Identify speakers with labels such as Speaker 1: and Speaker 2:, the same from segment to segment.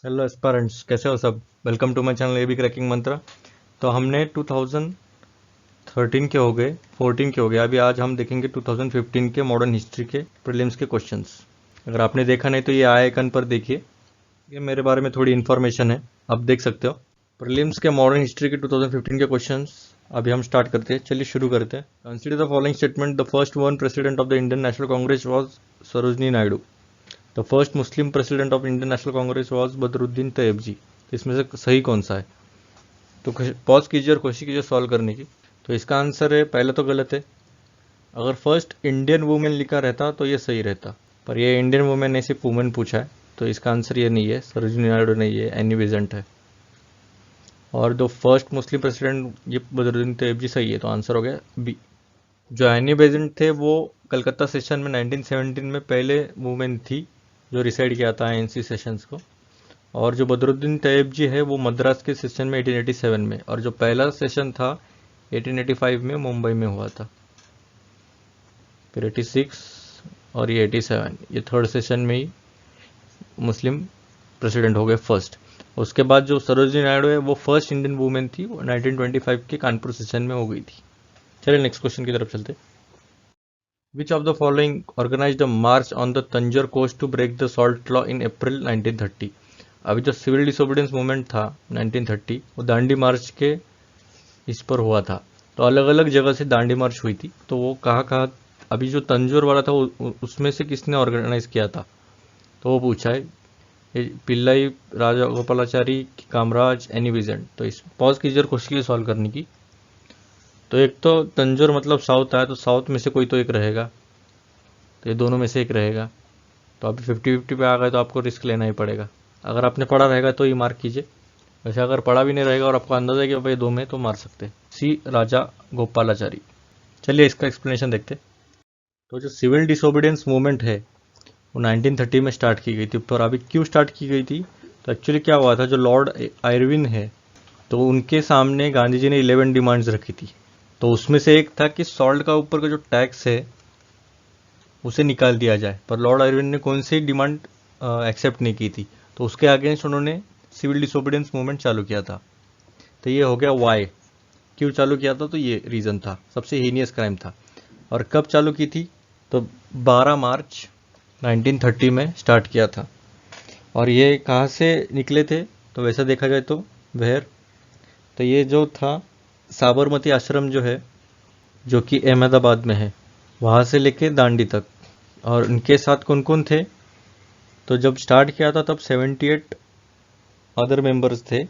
Speaker 1: Hello एस्पारेंट्स, कैसे हो सब। Welcome to my channel AB cracking Mantra. तो हमने 2013 के हो गए, 14 के हो गए। अभी आज हम देखेंगे 2015 के मॉडर्न हिस्ट्री के प्रीलिम्स के क्वेश्चंस। अगर आपने देखा नहीं तो ये आई आइकन पर देखिए, ये मेरे बारे में थोड़ी इन्फॉर्मेशन है, आप देख सकते हो। प्रीलिम्स के मॉडर्न हिस्ट्री के 2015 के क्वेश्चंस अभी हम स्टार्ट करते हैं। चलिए शुरू करते हैं। Consider the following statement, the first woman president of the Indian national Congress was Sarojini Naidu. The first Muslim president of Indian national Congress was Badruddin Tyabji. इसमें से सही कौन सा है? तो पॉज कीजिए और कोशिश कीजिए सॉल्व करने की। तो इसका आंसर है, पहले तो गलत है। अगर फर्स्ट इंडियन वुमेन लिखा रहता तो ये सही रहता, पर ये इंडियन वुमेन ने सिर्फ वुमेन पूछा है, तो इसका आंसर ये नहीं है, सरोजिनी नायडू नहीं है, एनी बेजेंट है। और जो फर्स्ट मुस्लिम प्रेसिडेंट ये बदरुद्दीन तैयबजी सही है, तो आंसर हो गया बी। जो एनी बेजेंट थे वो कलकत्ता सेशन में 1917 में पहले वुमेन थी जो रिसाइड किया था आईएनसी सेशंस को। और जो बदरुद्दीन तैयब जी है वो मद्रास के सेशन में 1887 में, और जो पहला सेशन था 1885 में मुंबई में हुआ था। फिर 86 और ये 87, ये थर्ड सेशन में ही मुस्लिम प्रेसिडेंट हो गए फर्स्ट। उसके बाद जो सरोजिनी नायडू है वो फर्स्ट इंडियन वुमेन थी, वो 1925 के कानपुर सेशन में हो गई थी। चलिए नेक्स्ट क्वेश्चन की तरफ चलते। Which of the following organized a march on the Tanjore coast to break the salt law in April 1930? अभी जो सिविल डिसोबीडियंस मूवमेंट था 1930, वो दांडी मार्च के इस पर हुआ था। तो अलग अलग जगह से दांडी मार्च हुई थी, तो वो कहाँ कहाँ, अभी जो तंजौर वाला था उसमें से किसने ऑर्गेनाइज किया था, तो वो पूछा है। ये पिल्लाई, राजा गोपालाचारी, कामराज, एनी विजेंट। तो इस पॉज कीजिए और कोशिश कीजिए सॉल्व करने की। तो एक तो तंजौर मतलब साउथ आया, तो साउथ में से कोई तो एक रहेगा, तो ये दोनों में से एक रहेगा। तो अभी 50-50 पे आ गए, तो आपको रिस्क लेना ही पड़ेगा। अगर आपने पढ़ा रहेगा तो ही मार्क कीजिए, वैसे अगर पढ़ा भी नहीं रहेगा और आपको अंदाजा है कि भाई दो में, तो मार सकते हैं। सी राजा गोपालाचारी। चलिए इसका एक्सप्लेनेशन देखते हैं। तो जो सिविल डिसोबीडियंस मूवमेंट है वो 1930 में स्टार्ट की गई थी, पर अभी क्यों स्टार्ट की गई थी? तो एक्चुअली क्या हुआ था, जो लॉर्ड आयरविन है, तो उनके सामने गांधी जी ने 11 डिमांड्स रखी थी। तो उसमें से एक था कि सॉल्ट का ऊपर का जो टैक्स है उसे निकाल दिया जाए, पर लॉर्ड आयरविन ने कौन सी डिमांड एक्सेप्ट नहीं की थी, तो उसके अगेंस्ट उन्होंने सिविल डिसोबीडियंस मूवमेंट चालू किया था। तो ये हो गया वाई, क्यों चालू किया था, तो ये रीज़न था, सबसे हीनियस क्राइम था। और कब चालू की थी, तो 12 मार्च 1930 में स्टार्ट किया था। और ये कहाँ से निकले थे, तो वैसा देखा जाए तो वेयर, तो ये जो था साबरमती आश्रम जो है, जो कि अहमदाबाद में है, वहाँ से लेके दांडी तक। और उनके साथ कौन कौन थे, तो जब स्टार्ट किया था तब 78 अदर मेंबर्स थे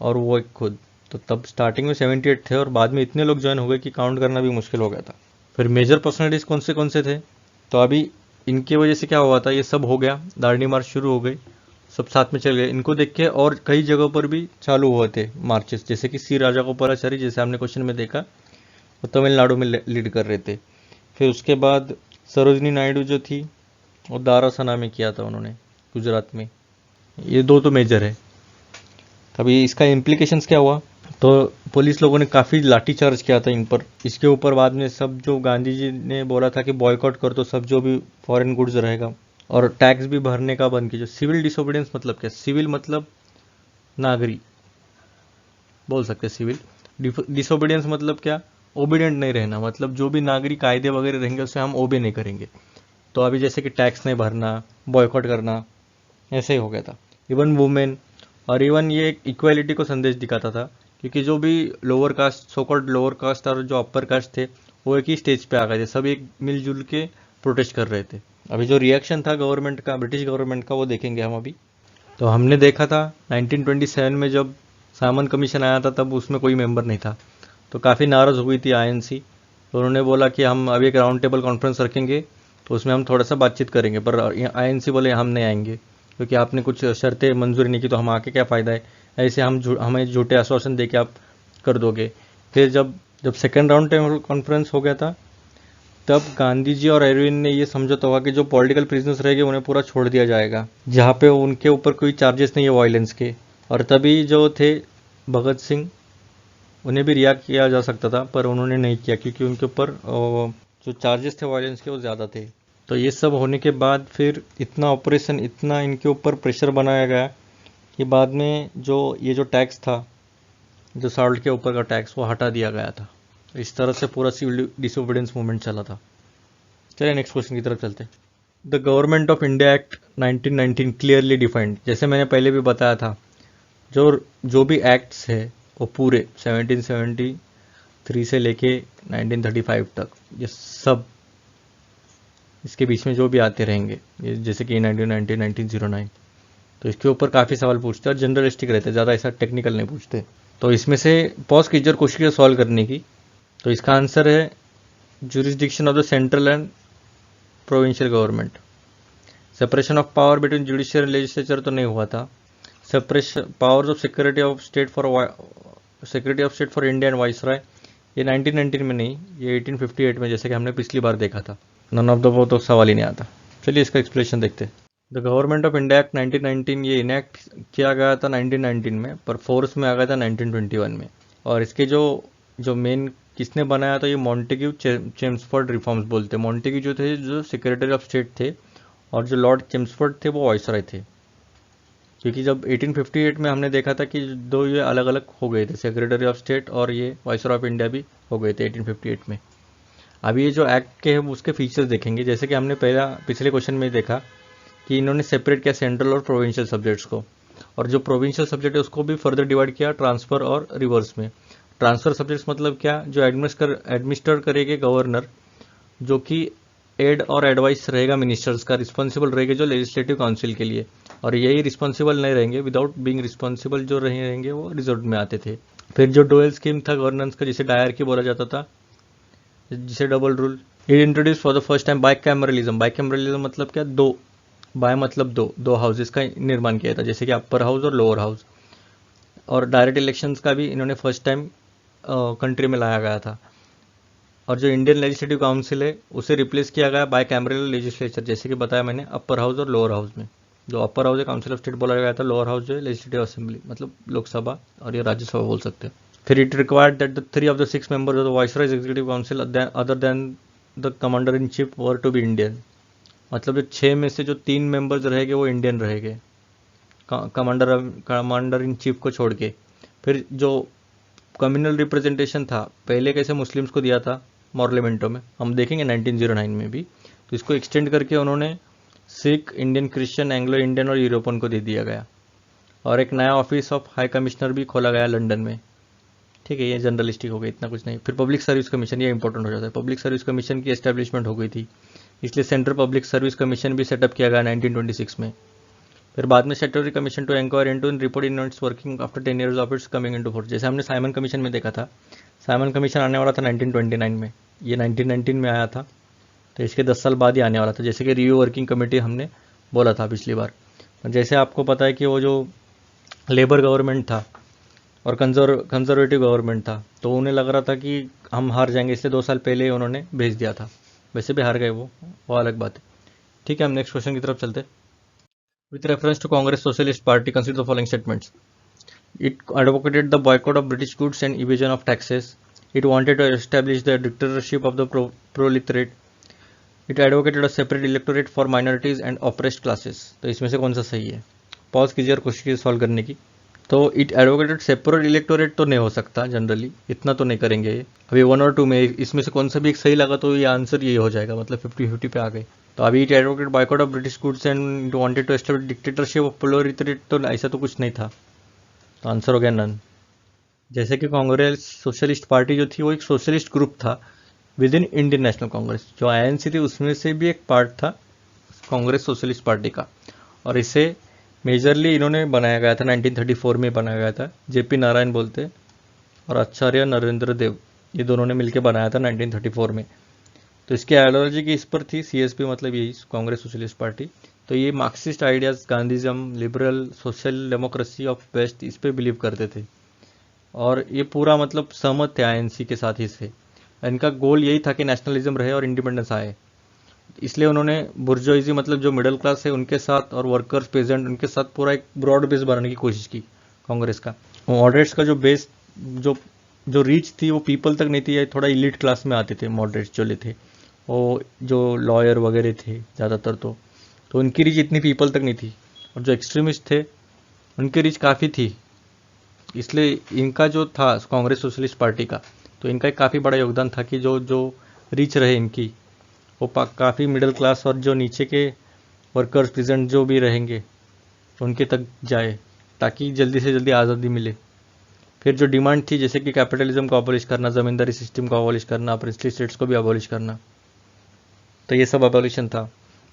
Speaker 1: और वो एक खुद। तो तब स्टार्टिंग में 78 थे और बाद में इतने लोग ज्वाइन हो गए कि काउंट करना भी मुश्किल हो गया था। फिर मेजर पर्सनालिटीज कौन से थे, तो अभी इनकी वजह से क्या हुआ था, ये सब हो गया, दांडी मार्च शुरू हो गई, सब साथ में चल गए। इनको देख के और कई जगहों पर भी चालू हुए थे मार्चेस, जैसे कि सी राजा गोपालाचारी, जैसे हमने क्वेश्चन में देखा, वो तमिलनाडु में लीड कर रहे थे। फिर उसके बाद सरोजनी नायडू जो थी, वो दारासना में किया था उन्होंने, गुजरात में। ये दो तो मेजर है। अभी इसका इम्प्लीकेशंस क्या हुआ, तो पुलिस लोगों ने काफ़ी लाठीचार्ज किया था इन पर। इसके ऊपर बाद में सब, जो गांधी जी ने बोला था कि बॉयकॉट कर दो सब जो भी फॉरेन गुड्स रहेगा, और टैक्स भी भरने का बंद कीजिए। सिविल डिसोबीडियंस मतलब क्या, सिविल मतलब नागरिक बोल सकते हैं सिविल। डिसोबीडियंस मतलब क्या, ओबीडियंट नहीं रहना, मतलब जो भी नागरिक कायदे वगैरह रहेंगे उसे हम ओबे नहीं करेंगे। तो अभी जैसे कि टैक्स नहीं भरना, बॉयकॉट करना, ऐसे ही हो गया था। इवन वुमेन, और इवन ये एक इक्वालिटी को संदेश दिखाता था, क्योंकि जो भी lower caste, so called lower caste और जो अपर कास्ट थे, वो एक ही स्टेज पे आ गए थे, सब एक मिलजुल के प्रोटेस्ट कर रहे थे। अभी जो रिएक्शन था गवर्नमेंट का, ब्रिटिश गवर्नमेंट का, वो देखेंगे हम अभी। तो हमने देखा था 1927 में जब सामन कमीशन आया था, तब उसमें कोई मेंबर नहीं था, तो काफ़ी नाराज़ हो गई थी आईएनसी। तो उन्होंने बोला कि हम अभी एक राउंड टेबल कॉन्फ्रेंस रखेंगे, तो उसमें हम थोड़ा सा बातचीत करेंगे, पर आईएनसी बोले हम नहीं आएंगे, क्योंकि आपने कुछ शर्तें मंजूरी नहीं की, तो हम आके क्या फ़ायदा है, ऐसे हमें झूठे आश्वासन दे के आप कर दोगे। फिर जब जब सेकेंड राउंड टेबल कॉन्फ्रेंस हो गया था, तब गांधी जी और एरविन ने ये समझौता हुआ कि जो पॉलिटिकल प्रिजनर्स रहेंगे उन्हें पूरा छोड़ दिया जाएगा, जहाँ पे उनके ऊपर कोई चार्जेस नहीं है वायलेंस के। और तभी जो थे भगत सिंह, उन्हें भी रिहा किया जा सकता था, पर उन्होंने नहीं किया, क्योंकि उनके ऊपर जो चार्जेस थे वायलेंस के वो ज़्यादा थे। तो ये सब होने के बाद फिर इतना ऑपरेशन, इतना इनके ऊपर प्रेशर बनाया गया कि बाद में जो ये जो टैक्स था, जो साल्ट के ऊपर का टैक्स, वो हटा दिया गया था। इस तरह से पूरा सिविल डिसोबीडियंस मूवमेंट चला था। चलिए नेक्स्ट क्वेश्चन की तरफ चलते हैं। The government of India act 1919 clearly defined. जैसे मैंने पहले भी बताया था, जो जो भी एक्ट्स है वो पूरे 1773 से लेके 1935 तक, ये सब इसके बीच में जो भी आते रहेंगे, ये जैसे कि 1990 1909, तो इसके ऊपर काफ़ी सवाल पूछते हैं और जनरलिस्टिक रहते हैं, ज़्यादा ऐसा टेक्निकल नहीं पूछते। तो इसमें से पॉज कीजिए और कोशिश सॉल्व करने की। तो इसका आंसर है jurisdiction of the central and provincial government. Separation of power between judicial and legislature तो नहीं हुआ था। Separation powers of security of state for India and viceroy, ये 1919 में नहीं, ये 1858 में, जैसे कि हमने पिछली बार देखा था। नन ऑफ द वो तो सवाल ही नहीं आता। चलिए इसका एक्सप्लेनेशन देखते हैं। The government of India act 1919 ये इनैक्ट किया गया था 1919 में, पर फोर्स में आ गया था 1921 में। और इसके जो मेन किसने बनाया था, ये मॉन्टेग्यू चेम्सफोर्ड रिफॉर्म्स बोलते हैं। मॉन्टेग्यू जो थे, जो सेक्रेटरी ऑफ स्टेट थे, और जो लॉर्ड चेम्सफोर्ड थे वो वाइसराय थे। क्योंकि जब 1858 में हमने देखा था कि दो ये अलग अलग हो गए थे, सेक्रेटरी ऑफ स्टेट और ये वाइसराय ऑफ इंडिया भी हो गए थे 1858 में। अभी ये जो एक्ट के हैं उसके फीचर्स देखेंगे। जैसे कि हमने पिछले क्वेश्चन में देखा कि इन्होंने सेपरेट किया सेंट्रल और प्रोविंशियल सब्जेक्ट्स को, और जो प्रोविंशियल सब्जेक्ट है उसको भी फर्दर डिवाइड किया ट्रांसफर और रिवर्स में। ट्रांसफर सब्जेक्ट्स मतलब क्या, जो एडमिनिस्टर करेंगे गवर्नर, जो कि एड और एडवाइस रहेगा मिनिस्टर्स का, रिस्पॉन्सिबल रहेगा जो लेजिस्लेटिव काउंसिल के लिए, और यही रिस्पॉन्सिबल नहीं रहेंगे, विदाउट बीइंग रिस्पॉन्सिबल जो रहेंगे वो रिजर्व में आते थे। फिर जो डुअल स्कीम था गवर्नेंस का, जिसे डायरकी बोला जाता था, जिसे double rule, it introduce for the first time bicameralism. Bicameralism मतलब क्या, दो, बाय मतलब दो हाउसेस का निर्माण किया था, जैसे कि अपर हाउस और लोअर हाउस। और डायरेक्ट इलेक्शंस का भी इन्होंने फर्स्ट टाइम कंट्री में लाया गया था। और जो इंडियन लेजिस्लेटिव काउंसिल है उसे रिप्लेस किया गया बाय कैमरल लेजिस्लेचर, जैसे कि बताया मैंने, अपर हाउस और लोअर हाउस में। जो अपर हाउस है काउंसिल ऑफ स्टेट बोला गया था, लोअर हाउस जो है लेजिस्लेटिव असेंबली, मतलब लोकसभा, और ये राज्यसभा बोल सकते हैं। फिर it required that the 3 of the 6 members of the viceroy's executive council other than the commander in chief were to be Indian. मतलब जो 6 में से जो 3 मेंबर्स रहेंगे वो इंडियन रहेंगे, कमांडर इन चीफ को छोड़ के। फिर जो कम्युनल रिप्रेजेंटेशन था, पहले कैसे मुस्लिम्स को दिया था पार्लियामेंटों में, हम देखेंगे 1909 में भी, तो इसको एक्सटेंड करके उन्होंने Sikh, Indian Christian, Anglo Indian और यूरोपियन को दे दिया गया। और एक नया ऑफिस ऑफ हाई कमिश्नर भी खोला गया लंदन में। ठीक है, ये जनरलिस्टिक हो गई, इतना कुछ नहीं। फिर पब्लिक सर्विस कमीशन, ये इंपॉर्टेंट हो जाता है। पब्लिक सर्विस कमीशन की एस्टेब्लिशमेंट हो गई थी, इसलिए सेंट्रल पब्लिक सर्विस कमीशन भी सेटअप किया गया 1926 में। फिर बाद में statutory commission to inquire into and report in its working after 10 years of its coming into force. जैसे हमने साइमन कमीशन में देखा था, साइमन कमीशन आने वाला था 1929 में, ये 1919 में आया था, तो इसके 10 साल बाद ही आने वाला था। जैसे कि रिव्यू वर्किंग कमेटी हमने बोला था पिछली बार। जैसे आपको पता है कि वो जो लेबर गवर्नमेंट था और कंजर्वेटिव गवर्नमेंट था, तो उन्हें लग रहा था कि हम हार जाएंगे, इसलिए 2 साल पहले ही उन्होंने भेज दिया था। वैसे भी हार गए वो अलग बात है। ठीक है, हम नेक्स्ट क्वेश्चन की तरफ चलते हैं। With reference to Congress Socialist Party consider the following statements. It advocated the boycott of British goods and evasion of taxes. It wanted to establish the dictatorship of the proletariat. It advocated a separate electorate for minorities and oppressed classes. तो इसमें से कौन सा सही है? Pause कीजिए और कोशिश कीजिए सॉल्व करने की। तो इट एडवोकेटेड सेपरेट इलेक्टोरेट तो नहीं हो सकता, जनरली इतना तो नहीं करेंगे ये। अभी 1 और 2 में इसमें से कौन सा भी एक सही लगा तो ये आंसर यही हो जाएगा, मतलब 50-50 पे आ गए। तो अभी it advocate boycott of British goods and wanted to establish dictatorship of proletariat, तो ऐसा तो कुछ नहीं था, तो आंसर हो गया नन। जैसे कि कांग्रेस सोशलिस्ट पार्टी जो थी वो एक सोशलिस्ट ग्रुप था with in Indian national Congress. जो आईएनसी थी उसमें से भी एक पार्ट था कांग्रेस सोशलिस्ट पार्टी का, और इसे मेजरली इन्होंने बनाया गया था 1934 में बनाया गया था। जेपी नारायण बोलते और आचार्य नरेंद्र देव, ये दोनों ने मिलकर बनाया था 1934 में। तो इसकी आइडियोलॉजी की इस पर थी, सीएसपी मतलब यही कांग्रेस सोशलिस्ट पार्टी। तो ये Marxist ideas, Gandhism, liberal, social democracy of west, इस पे बिलीव करते थे, और ये पूरा मतलब सहमत थे आईएनसी के साथ ही से। इनका गोल यही था कि नेशनलिज्म रहे और इंडिपेंडेंस आए, इसलिए उन्होंने बुर्जोइजी मतलब जो मिडिल क्लास है उनके साथ और वर्कर्स, पेजेंट, उनके साथ पूरा एक ब्रॉड बेस बनाने की कोशिश की कांग्रेस का। मॉडरेट्स का जो बेस, जो रीच थी वो पीपल तक नहीं थी, थोड़ा इलीट क्लास में आते थे मॉडरेट्स जो ले थे, वो जो लॉयर वगैरह थे ज़्यादातर, तो उनकी रीच इतनी पीपल तक नहीं थी। और जो एक्सट्रीमिस्ट थे उनकी रीच काफ़ी थी, इसलिए इनका जो था कांग्रेस सोशलिस्ट पार्टी का, तो इनका एक काफ़ी बड़ा योगदान था कि जो जो रीच रहे इनकी, वो काफ़ी मिडिल क्लास और जो नीचे के वर्कर्स प्रेजेंट जो भी रहेंगे उनके तक जाए, ताकि जल्दी से जल्दी आज़ादी मिले। फिर जो डिमांड थी जैसे कि कैपिटलिज्म को अबॉलिश करना, ज़मींदारी सिस्टम को अबॉलिश करना, प्रिंसली स्टेट्स को भी अबॉलिश करना, तो ये सब अबॉलिशन था।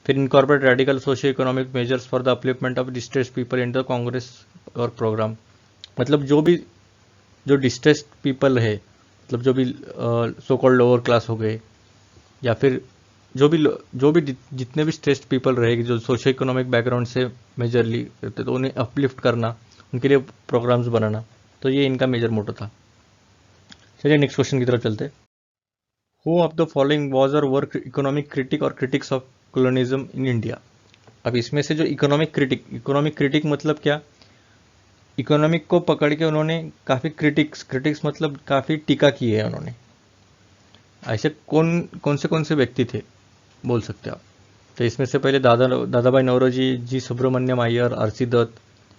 Speaker 1: फिर incorporate radical socio economic measures for the upliftment of distressed people in the Congress और प्रोग्राम। मतलब जो डिस्ट्रेस्ड पीपल है, मतलब जो भी सो कॉल्ड लोअर क्लास हो गए, या फिर जो भी जितने भी स्ट्रेस्ड पीपल रहेगी जो सोशियो इकोनॉमिक बैकग्राउंड से मेजरली, तो उन्हें अपलिफ्ट करना, उनके लिए प्रोग्राम्स बनाना, तो ये इनका मेजर मोटो था। चलिए नेक्स्ट क्वेश्चन की तरफ चलते। Who of the following was और वर्क इकोनॉमिक क्रिटिक और critics of colonialism in India. अब इसमें से जो इकोनॉमिक क्रिटिक मतलब क्या, इकोनॉमिक को पकड़ के उन्होंने काफ़ी क्रिटिक्स मतलब काफ़ी टीका की है उन्होंने। ऐसे कौन से व्यक्ति थे बोल सकते हैं आप। तो इसमें से पहले दादा भाई नौरोजी, जी सुब्रमण्यम अय्यर, आरसी दत्त,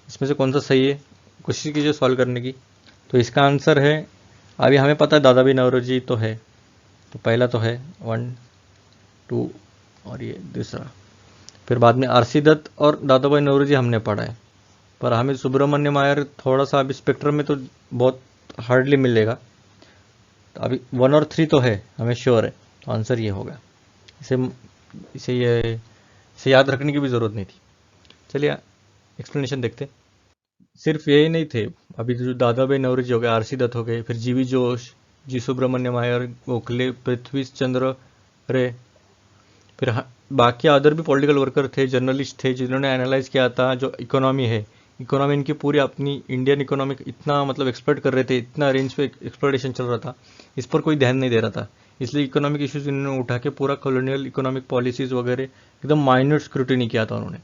Speaker 1: इसमें से कौन सा सही है, कोशिश कीजिए सॉल्व करने की। तो इसका आंसर है, अभी हमें पता है दादा भाई नौरोजी तो है, तो पहला तो है 1 2 और ये दूसरा। फिर बाद में आरसी दत्त और दादा भाई नौरोजी हमने पढ़ा है, पर हमें सुब्रमण्यम अय्यर थोड़ा सा अभी स्पेक्ट्रम में तो बहुत हार्डली मिलेगा। तो अभी 1 और 3 तो है, हमें श्योर है, तो आंसर ये होगा। इसे याद रखने की भी ज़रूरत नहीं थी। चलिए एक्सप्लेनेशन देखते। सिर्फ यही नहीं थे, अभी जो दादा भाई नौरोजी हो गए, आरसी दत्त हो गए, फिर जीवी जोश, जी सुब्रमण्यम अय्यर, गोखले, पृथ्वी चंद्र रे, फिर बाकी अदर भी पॉलिटिकल वर्कर थे, जर्नलिस्ट थे, जिन्होंने एनालाइज किया था जो इकोनॉमी है। इकोनॉमी इनकी पूरी अपनी इंडियन इकोनॉमी इतना मतलब एक्सप्लोइट कर रहे थे, इतना रेंज पे एक्सप्लोइटेशन चल रहा था, इस पर कोई ध्यान नहीं दे रहा था। इसलिए इकोनॉमिक इश्यूज इन्होंने उठा के पूरा कॉलोनियल इकोनॉमिक पॉलिसीज वगैरह एकदम माइन्यूट स्क्रूटिनी किया था उन्होंने।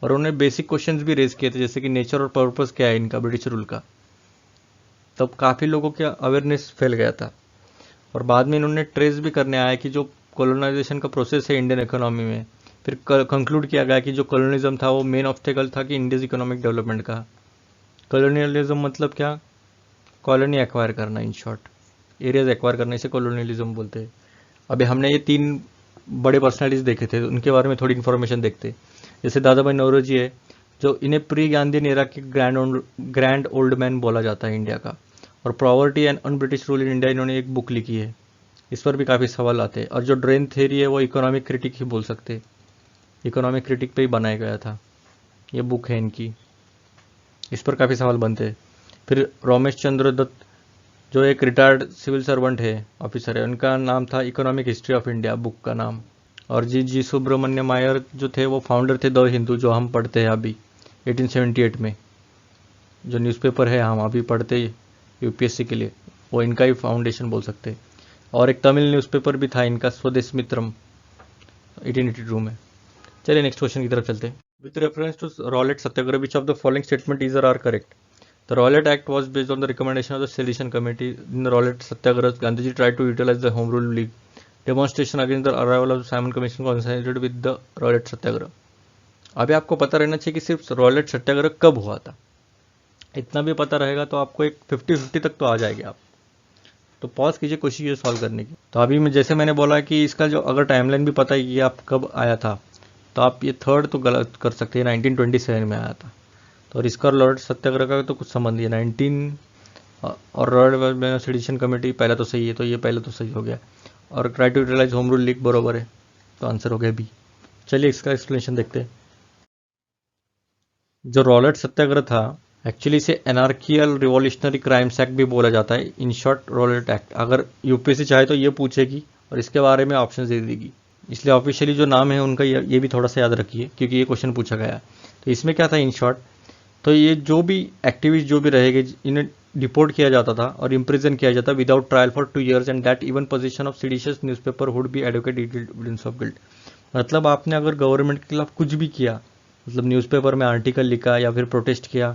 Speaker 1: और उन्होंने बेसिक क्वेश्चंस भी रेज किए थे, जैसे कि नेचर और पर्पस क्या है इनका ब्रिटिश रूल का। तब काफ़ी लोगों के अवेयरनेस फैल गया था। और बाद में इन्होंने ट्रेस भी करने आया कि जो कॉलोनाइजेशन का प्रोसेस है इंडियन इकोनॉमी में, फिर कंक्लूड किया गया कि जो कॉलोनिज्म था वो मेन ऑब्स्टेकल था कि इंडियज इकोनॉमिक डेवलपमेंट का। कॉलोनियलिज्म मतलब क्या, कॉलोनी एक्वायर करना, इन शॉर्ट एरियाज एक्वायर करने से कॉलोनियलिज्म बोलते हैं। अभी हमने ये 3 बड़े पर्सनैलिटीज देखे थे, उनके बारे में थोड़ी इन्फॉर्मेशन देखते। जैसे दादा भाई नौरोजी है, जो इन्हें प्री गांधीन एरा के ग्रैंड ओल्ड मैन बोला जाता है इंडिया का। और poverty and un British rule in India इन्होंने एक बुक लिखी है, इस पर भी काफ़ी सवाल आते हैं। और जो ड्रेन थ्योरी है वो इकोनॉमिक क्रिटिक ही बोल सकते हैं, इकोनॉमिक क्रिटिक पे ही बनाया गया था, ये बुक है इनकी, इस पर काफ़ी सवाल बनते हैं। फिर रमेश चंद्र दत्त जो एक रिटायर्ड सिविल सर्वेंट है, ऑफिसर है, उनका नाम था economic history of India, book का नाम। और जी सुब्रमण्यम अय्यर जो थे वो फाउंडर थे द हिंदू, जो हम पढ़ते हैं अभी 1878 में, जो न्यूज़पेपर है हम अभी पढ़ते यूपीएससी के लिए, वो इनका ही फाउंडेशन बोल सकते हैं। और एक तमिल न्यूज़पेपर भी था इनका, स्वदेश मित्रम, 1882 में। चलिए नेक्स्ट क्वेश्चन की तरफ चलते हैं। With reference to Rowlatt Satyagraha, which of the following statement is are correct. The Rowlatt Act was based on the recommendation of the Sedition Committee. In the Rowlatt Satyagraha, Gandhiji tried to utilize the Home Rule League. Demonstration against the arrival of the Simon Commission coincided with the Rowlatt Satyagraha. अभी आपको पता रहना चाहिए कि सिर्फ Rowlatt सत्याग्रह कब हुआ था, इतना भी पता रहेगा तो आपको एक 50-50 तक तो आ जाएगी आप। तो पॉज कीजिए, कोशिश कीजिए सॉल्व करने की। तो अभी मैं जैसे मैंने बोला कि इसका जो अगर टाइमलाइन भी पता है कि आप कब आया था, तो आप ये थर्ड तो गलत कर सकते हैं, 1927 में आया था। तो और इसका रॉलेट सत्याग्रह का तो कुछ संबंध है 19, और रॉलेट सेडिशन कमेटी पहला तो सही है, तो ये पहले तो सही हो गया। और try to utilise home rule league बरोबर है, तो आंसर हो गया बी। चलिए इसका एक्सप्लेनेशन देखते हैं। जो रॉलेट सत्याग्रह था, एक्चुअली इसे एनार्कियल रिवॉल्यूशनरी क्राइम्स एक्ट भी बोला जाता है, इन शॉर्ट रॉलेट एक्ट। अगर यूपीएससी चाहे तो ये पूछेगी और इसके बारे में ऑप्शन दे देगी, इसलिए ऑफिशियली जो नाम है उनका ये भी थोड़ा सा याद रखिए, क्योंकि ये क्वेश्चन पूछा गया। तो इसमें क्या था इन शॉर्ट, तो ये जो भी एक्टिविस्ट जो भी रहेंगे इन्हें डिपोर्ट किया जाता था और इम्प्रिजन किया जाता without trial for 2 years, and that even position of seditious newspaper would be advocate evidence of guilt. मतलब आपने अगर गवर्नमेंट के खिलाफ कुछ भी किया, मतलब न्यूज़पेपर में आर्टिकल लिखा या फिर प्रोटेस्ट किया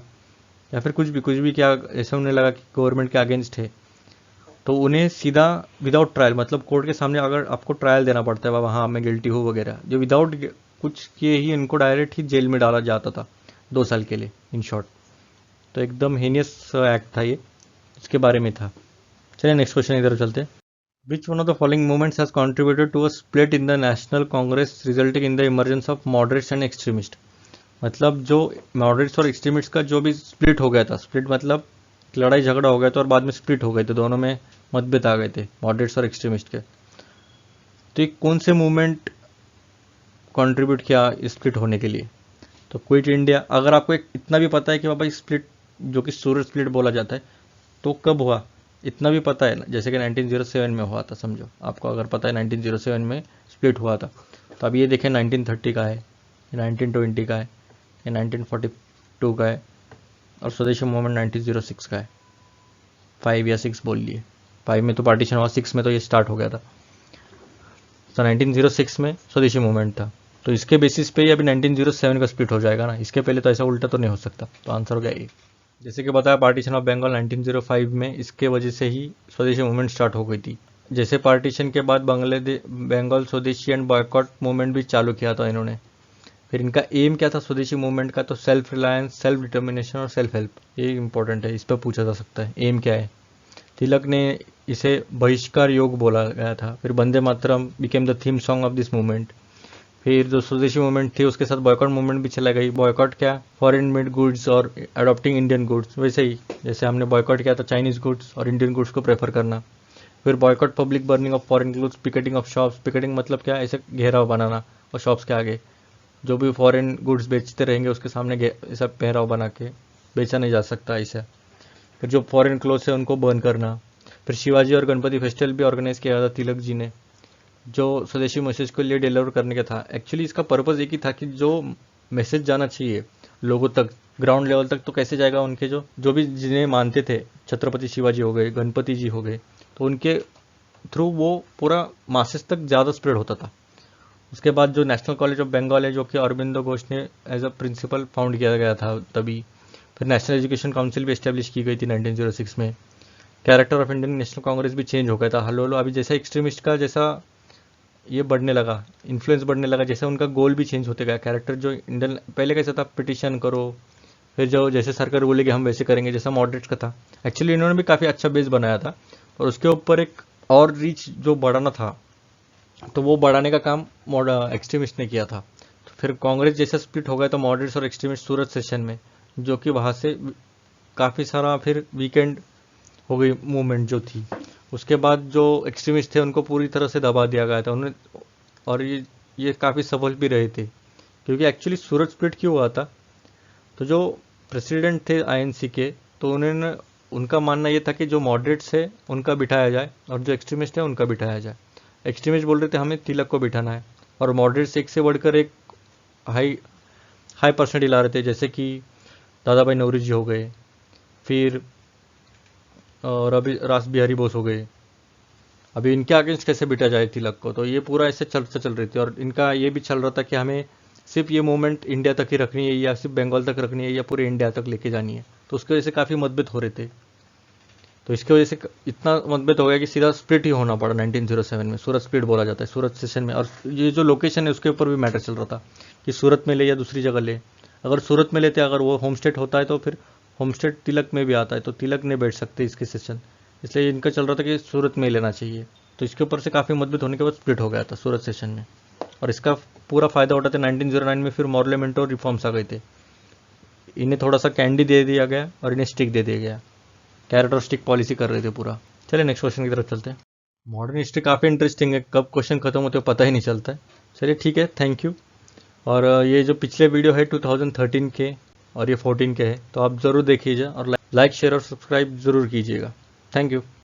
Speaker 1: या फिर कुछ भी किया, ऐसा उन्हें लगा कि गवर्नमेंट के अगेंस्ट है, तो उन्हें सीधा विदाउट ट्रायल, मतलब कोर्ट के सामने अगर आपको ट्रायल देना पड़ता है, वहाँ मैं गिल्टी हूँ वगैरह, जो विदाउट कुछ किए ही इनको डायरेक्ट ही जेल में डाला जाता था 2 साल के लिए, इन शॉर्ट। तो एकदम हेनियस एक्ट था ये, इसके बारे में था। चलिए नेक्स्ट क्वेश्चन इधर चलते हैं। Which one of the following movements has contributed to a split in the national Congress resulting in the emergence of moderates and extremist. मतलब जो मॉडरेट्स और एक्सट्रीमिस्ट का जो भी स्प्लिट हो गया था, स्प्लिट मतलब लड़ाई झगड़ा हो गया था और बाद में स्प्लिट हो गए थे, दोनों में मतभेद आ गए थे मॉडरेट्स और एक्सट्रीमिस्ट के। तो ये कौन से मूवमेंट कंट्रीब्यूट किया स्प्लिट होने के लिए? तो क्विट इंडिया। अगर आपको इतना भी पता है कि बाबा स्प्लिट जो कि सूरत स्प्लिट बोला जाता है, तो कब हुआ इतना भी पता है ना, जैसे कि 1907 में हुआ था, समझो आपको अगर पता है 1907 में स्प्लिट हुआ था। तो अब ये देखें 1930 का है, 1920 का है, ये 1942 का है, और स्वदेशी मूवमेंट 1906 का है। 5 या 6 बोल लिए, 5 में तो पार्टीशन हुआ, 6 में तो ये स्टार्ट हो गया था। तो 1906 में स्वदेशी मूवमेंट था, तो इसके बेसिस पे ही अभी 1907 का स्प्लिट हो जाएगा ना, इसके पहले तो ऐसा उल्टा तो नहीं हो सकता। तो आंसर हो गया ए। जैसे कि बताया पार्टीशन ऑफ बंगाल 1905 में, इसके वजह से ही स्वदेशी मूवमेंट स्टार्ट हो गई थी। जैसे पार्टीशन के बाद बंगाल स्वदेशी एंड बॉयकॉट मूवमेंट भी चालू किया था इन्होंने। फिर इनका एम क्या था स्वदेशी मूवमेंट का? तो सेल्फ रिलायंस, सेल्फ डिटर्मिनेशन और सेल्फ हेल्प। ये इंपॉर्टेंट है, इस पर पूछा जा सकता है एम क्या है। तिलक ने इसे बहिष्कार योग बोला गया था। फिर Vande Mataram became the theme song of this movement. फिर जो स्वदेशी मूवमेंट थी उसके साथ बॉयकॉट मूवमेंट भी चला गई। बॉयकॉट क्या? फॉरेन मेड गुड्स और अडॉप्टिंग इंडियन गुड्स। वैसे ही जैसे हमने बॉयकॉट किया था चाइनीज गुड्स और इंडियन गुड्स को प्रेफर करना। फिर boycott public burning of foreign clothes, picketing of shops. Picketing मतलब क्या? ऐसे घेराव बनाना और शॉप्स के आगे जो भी फॉरेन गुड्स बेचते रहेंगे उसके सामने ऐसा पहराव बना के बेचा नहीं जा सकता ऐसा। फिर जो फॉरेन क्लोथ्स है उनको बर्न करना। फिर शिवाजी और गणपति फेस्टिवल भी ऑर्गेनाइज किया था तिलक जी ने, जो स्वदेशी मैसेज को लिए डिलीवर करने का था। एक्चुअली इसका पर्पज़ एक ही था कि जो मैसेज जाना चाहिए लोगों तक, ग्राउंड लेवल तक, तो कैसे जाएगा? उनके जो भी जिन्हें मानते थे, छत्रपति शिवाजी हो गए, गणपति जी हो गए, तो उनके थ्रू वो पूरा मासेस तक ज़्यादा स्प्रेड होता था। उसके बाद जो नेशनल कॉलेज ऑफ बंगाल है, जो कि अरबिंदो घोष ने एज अ प्रिंसिपल फाउंड किया गया था तभी। फिर नेशनल एजुकेशन काउंसिल भी एस्टेब्लिश की गई थी 1906 में। Character of Indian national Congress भी चेंज हो गया था। हलो अभी जैसा एक्सट्रीमिस्ट का जैसा ये बढ़ने लगा, इन्फ्लुएंस बढ़ने लगा, जैसे उनका गोल भी चेंज होते गया। कैरेक्टर जो इंडियन पहले कैसा था, पिटिशन करो, फिर जो जैसे सरकार बोलेगी हम वैसे करेंगे, जैसा मॉडरेट्स का था। एक्चुअली इन्होंने भी काफ़ी अच्छा बेस बनाया था, और उसके ऊपर एक और रीच जो बढ़ाना था, तो वो बढ़ाने का काम एक्सट्रीमिस्ट ने किया था। तो फिर कांग्रेस जैसा स्प्लिट हो गया तो मॉडरेट्स और एक्सट्रीमिस्ट सूरत सेशन में, जो कि वहाँ से काफ़ी सारा फिर वीकेंड हो गई मूवमेंट जो थी। उसके बाद जो एक्सट्रीमिस्ट थे उनको पूरी तरह से दबा दिया गया था उन्हें, और ये काफ़ी सफल भी रहे थे। क्योंकि एक्चुअली सूरत स्प्लिट क्यों हुआ था? तो जो प्रेसिडेंट थे आईएनसी के, तो उन्होंने उनका मानना ये था कि जो मॉडरेट्स है उनका बिठाया जाए और जो एक्सट्रीमिस्ट है उनका बिठाया जाए। एक्सट्रीमिस्ट बोल रहे थे हमें तिलक को बिठाना है, और मॉडरेट्स एक से बढ़कर एक हाई परसेंटेज ला रहे थे, जैसे कि दादा भाई नौरोजी हो गए, फिर और अभी रास बिहारी बोस हो गए। अभी इनके अगेंस्ट कैसे बिठा जाए तिलक को? तो ये पूरा ऐसे चल रही थी, और इनका ये भी चल रहा था कि हमें सिर्फ ये मूवमेंट इंडिया तक ही रखनी है, या सिर्फ बंगाल तक रखनी है, या पूरे इंडिया तक लेके जानी है। तो उसकी वजह से काफ़ी मतभेद हो रहे थे। तो इसकी वजह से इतना मतभेद हो गया कि सीधा स्प्लिट ही होना पड़ा 1907 में। सूरत स्प्लिट बोला जाता है सूरत सेशन में। और ये जो लोकेशन है उसके ऊपर भी मैटर चल रहा था कि सूरत में ले या दूसरी जगह ले। अगर सूरत में लेते, अगर वो होम स्टेट होता है, तो फिर होम स्टेट तिलक में भी आता है, तो तिलक नहीं बैठ सकते इसके सेशन, इसलिए इनका चल रहा था कि सूरत में लेना चाहिए। तो इसके ऊपर से काफ़ी मतभेद होने के बाद स्प्लिट हो गया था सूरत सेशन में। और इसका पूरा फायदा उठाते 1909 में फिर मॉर्लेमेंटो रिफॉर्म्स आ गए थे। इन्हें थोड़ा सा कैंडी दे दिया गया और इन्हें स्टिक दे दिया गया। कैरेट और स्टिक पॉलिसी कर रहे थे पूरा। चलिए नेक्स्ट क्वेश्चन की तरफ चलते हैं। मॉडर्न हिस्ट्री काफ़ी इंटरेस्टिंग है, कब क्वेश्चन खत्म होते पता ही नहीं चलता है। चलिए ठीक है, थैंक यू। और ये जो पिछले वीडियो है 2013 के और ये 14 के है, तो आप ज़रूर देखिएगा और लाइक शेयर और सब्सक्राइब ज़रूर कीजिएगा। Thank you.